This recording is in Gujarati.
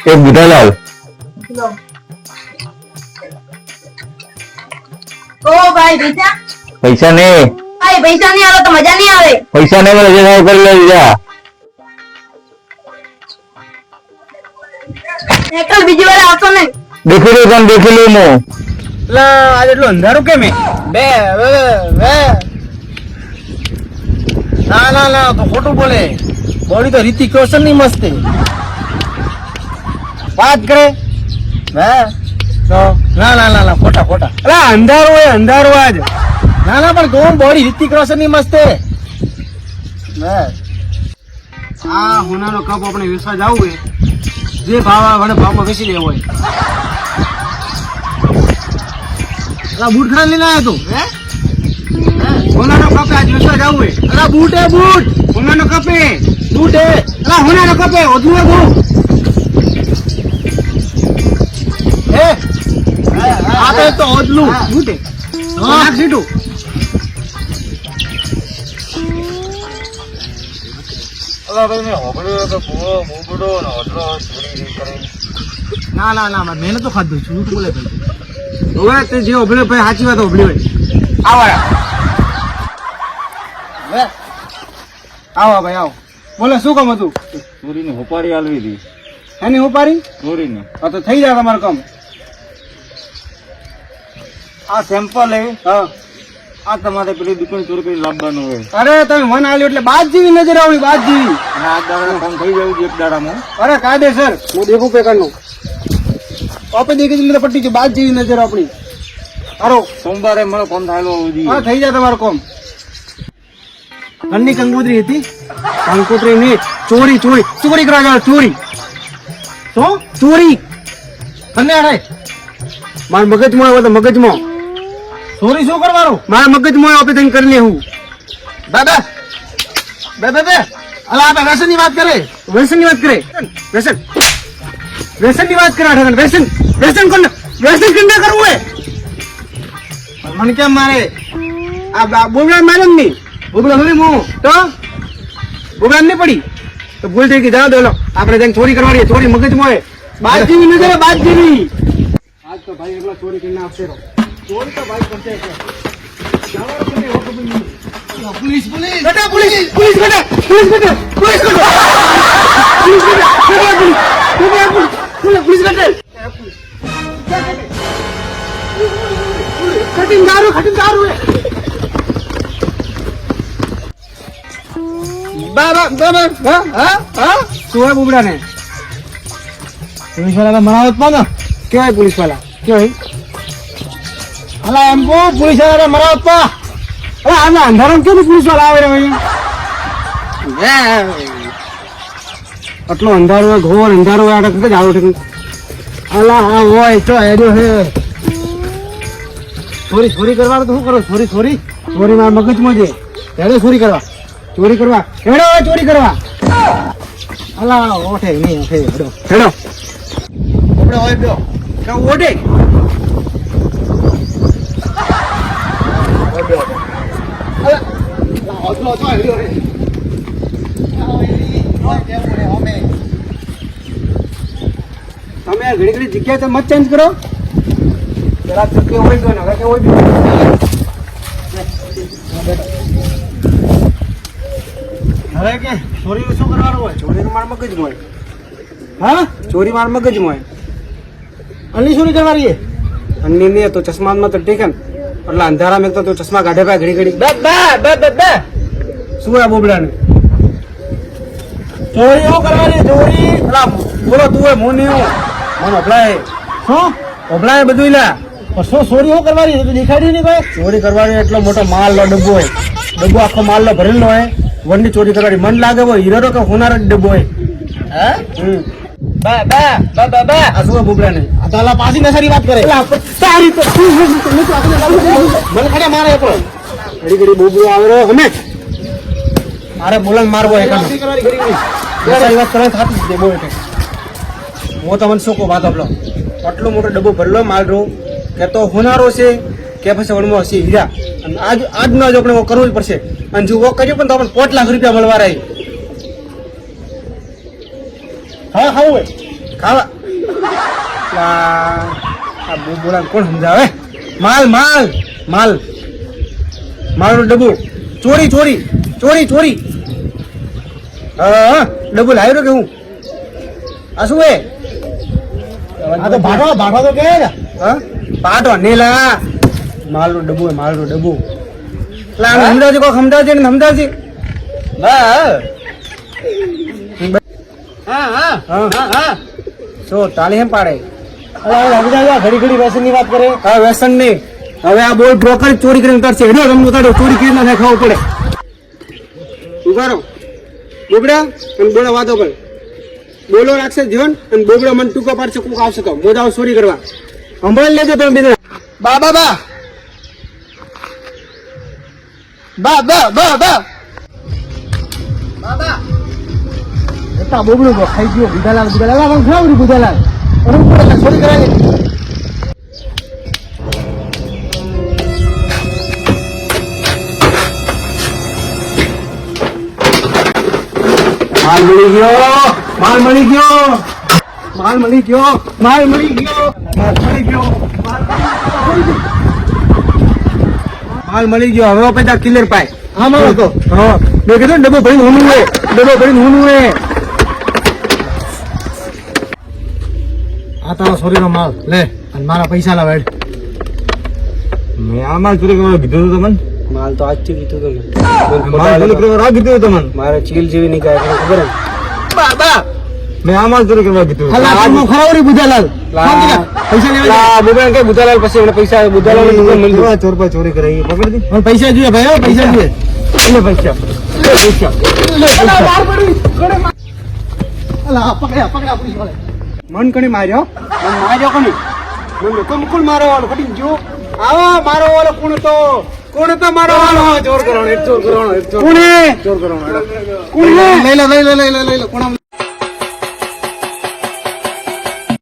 એક બુધાલાલ ઓ ભાઈ પૈસા પૈસા ને ભાઈ પૈસા નહીં આવે તો મજા નહીં આવે. પૈસા ને મને રજા કરી લે જા એકલ બીજી વાર આવતો નહીં. દેખી લો પણ દેખી લો હું એટલે આજે એટલું અંધારું કેમ બે ના ના ના તો ખોટું બોલે બોડી તો રિતિક રોશન ની મસ્તી વાત કરે હે તો ના ના ના ના ખોટા ખોટા અરે અંધારું આજ ના ના પણ કોણ બોડી રિતિક રોશન ની મસ્તી હે આ હોનાનો કપ આપણે વેચવા જવું હોય જે ભાવ આવે ભાવમાં વેચી લેવો હોય બૂટ ખરા લઈને આવ્યો તું હે હોનાનો કપે આજ વેચવા જવું હોય અલા બૂટ હોનાનો કપે બૂટ અલા હોનાનો કપે ઓધું હતું હે આ તો ઓદલું બૂટ હા સીટું ના ના ના મેં તો ખાધું છું બોલે ભાઈ હવે તે જે ઓભળે ભાઈ સાચી વાત ઓભળી હોય આવો ભાઈ આવો બોલે શું કામ હતું ચોરીની હોપારી આલવી હતી એની ઉપારી ચોરીની હા તો થઈ જાય તમારું કામ આ સેમ્પલ હે હા આ તમારે પેલી દુકાન ચોરી કરી લાવવાનું હોય અરે તમે મન આલ્યો એટલે બાદ જેવી નજર આવડી બાદ જેવી અને આ દાડાનું કામ થઈ જવું છે એક દાડામાં અરે કાયદેસર હું દેખું પેકરનું આપે દેખી દીધી પટ્ટી છે બાદ જેવી નજર આપણી અરો સોમવારે મને ફોન થયેલો હા થઈ જાય તમારું કામ ઘરની કંકોત્રી હતી કંકોત્રી ની ચોરી કરવા જાવ ચોરી શું ચોરી અને અરે મારા મગજમાં આવ્યો તો મગજમાં ચોરી શું કરવાનું મારા મગજમાં આપે તને કરી લેવું દાદા અલા આપણે વ્યસન ની વાત કરે વ્યસન ની વાત કરે વ્યસન કોણ વ્યસન કેમ કરવું હોય મને કેમ મારે આ બોબડા મારે નહીં બોબડા થોડી હું તો બોબડા નહીં પડી તો ભૂલ થઈ ગઈ જાવ દો આપણે જઈને ચોરી કરવાની ચોરી મગજમાં હોય બાદ જેવી નજર બાદ જેવી આજ તો ભાઈ એકલા ચોરી કરીને આપશે ચોરી તો ભાઈ કરશે पुलिस बेटा पुलिस बेटा कटिंग दारू है बुबड़ा ने पुलिस वाला मरावत पाना क्या है पुलिस वाला क्यों है अला हमको पुलिस वाला मरावत पा अरे आना अंधारा क्यों पुलिस वाला आवे रे भाई આટલો અંધારો ઘોર અંધારો આડે કે જાવ ઠીક અલા હા હોય તો એડો હે ચોરી કરવાનું તો શું કરો ચોરી મારા મગજમાં છે એડો ચોરી કરવા એડો ચોરી કરવા અલા ઓઠે નહીં એડો આપણે હોય બ્યો કે ઓઠે તમે ઘડી જગ્યા તો મત ચેન્જ કરો જરા ચક્કે હોય ગયો ને હવે કે હોય હવે કે ચોરી શું કરવાનું હોય ચોરી માર મગજ હોય હા ચોરી માર મગજ હોય અન્ની ચોરી કરવાની અન્ની નહીં તો ચશ્મામાં તો ઠીક ને એટલે અંધારામાં એક તો ચશ્મા કાઢે પાય ઘડી શું આ બોબડાને ચોરી કરવાની ચોરી અલા બોલો તું હોય મોની મને અભલાય શું અભલાય બધું લા શું ચોરી કરવાની દેખાડી નહીં ભાઈ ચોરી કરવાની એટલો મોટો માલ નો ડબ્બો હોય ડબ્બો આખો માલ નો ભરેલો હોય વનની ચોરી કરવાની મન લાગે હોય હીરો કે હોનાર જ ડબ્બો હોય આ શું બોબડાને તાલા પાછી નસારી વાત કરે સારી તો મને ખડે મારે ઘડી બોબડો આવે અમે મારે બોલન મારવો એક વાત કરે થાતી જ બોલ હું તમને શું કહું વાત આપલો આટલો મોટો ડબ્બો ભરલો માલ રો કે તો હોનારો છે કે પછી વણમો હશે હીરા અને આજનો જ આપણે કરવું જ પડશે અને જો કર્યું પણ તો આપણે 5 લાખ રૂપિયા મળવા રહી હા હોય ખાવા આ બોલા કોણ સમજાવે માલ માલ માલ માલનું ડબ્બુ ચોરી ચોરી ચોરી ચોરી હા ડબ્બુ લાવ્યો કે હું આ શું હે આ તો ભાટો ભાટો તો કે હા ભાટો નેલા માલનું ડબ્બુ હે માલનું ડબ્બુ એટલે આમ સમજાવજે કોક સમજાવજે ને સમજાવજે હા હા હા હા સો તાલી એમ પાડે ઘડી ઘડી વ્યસન ની વાત કરે હા વ્યસન ની હવે આ બોલ બ્રોકર ચોરી કરીને ઉતારશે હેડો તમને ઉતારો ચોરી કરીને ના ખાવું પડે ઉભારો બોબડા અને બોલા વાતો કર બોલો રાખશે જીવન અને બોબડા મને ટૂંકો પાડશે કોક આવશે તો મોજાઓ ચોરી કરવા સંભાળી લેજો તમે બીજા બા બા બા બા બા બા બા બાબા એતા બોબડું તો ખાઈ ગયો બુધાલાલ બુધાલાલ આમ ખાવડી બુધાલાલ અરે ઉપર છોડી કરાવી માલ મળી ગયો માલ મળી ગયો માલ મળી ગયો માલ મળી ગયો માલ મળી ગયો માલ મળી ગયો હવે પેલા કિલર પાય હા મારો તો હા મેં કીધું ડબ્બો ભરીને હુનું હે ડબ્બો ભરીને હુનું હે આ તારો સોરીનો માલ લે અને મારા પૈસા લાવ હેડ મેં આ માલ ચોરી કરવા કીધું હતું તમને માલ તો આજ થી કીધું તમે માલ ચોરી કરવા કીધું હતું તમને મારે ચીલ જેવી નહીં ગાય તને ખબર હે બાબા મેં આ માલ ચોરી કરવા કીધું હલા આમ ખરાવરી બુધાલાલ પૈસા લેવા બુધાલાલ કે બુધાલાલ પછી એમને પૈસા બુધાલાલ દુકાન મળી ગઈ ચોર પર ચોરી કરી પકડી દી પણ પૈસા જોઈએ ભાઈ પૈસા જોઈએ લે પૈસા મન કણી માર્યો માર્યો કોની મને તો મુકુલ મારો વાળો ફટી જો આવો મારો વાળો કોણ તો મારો વાળો ચોર કરવાનો ચોર કરવાનો કોણે ચોર કરવાનો કોણે લઈ લે કોણ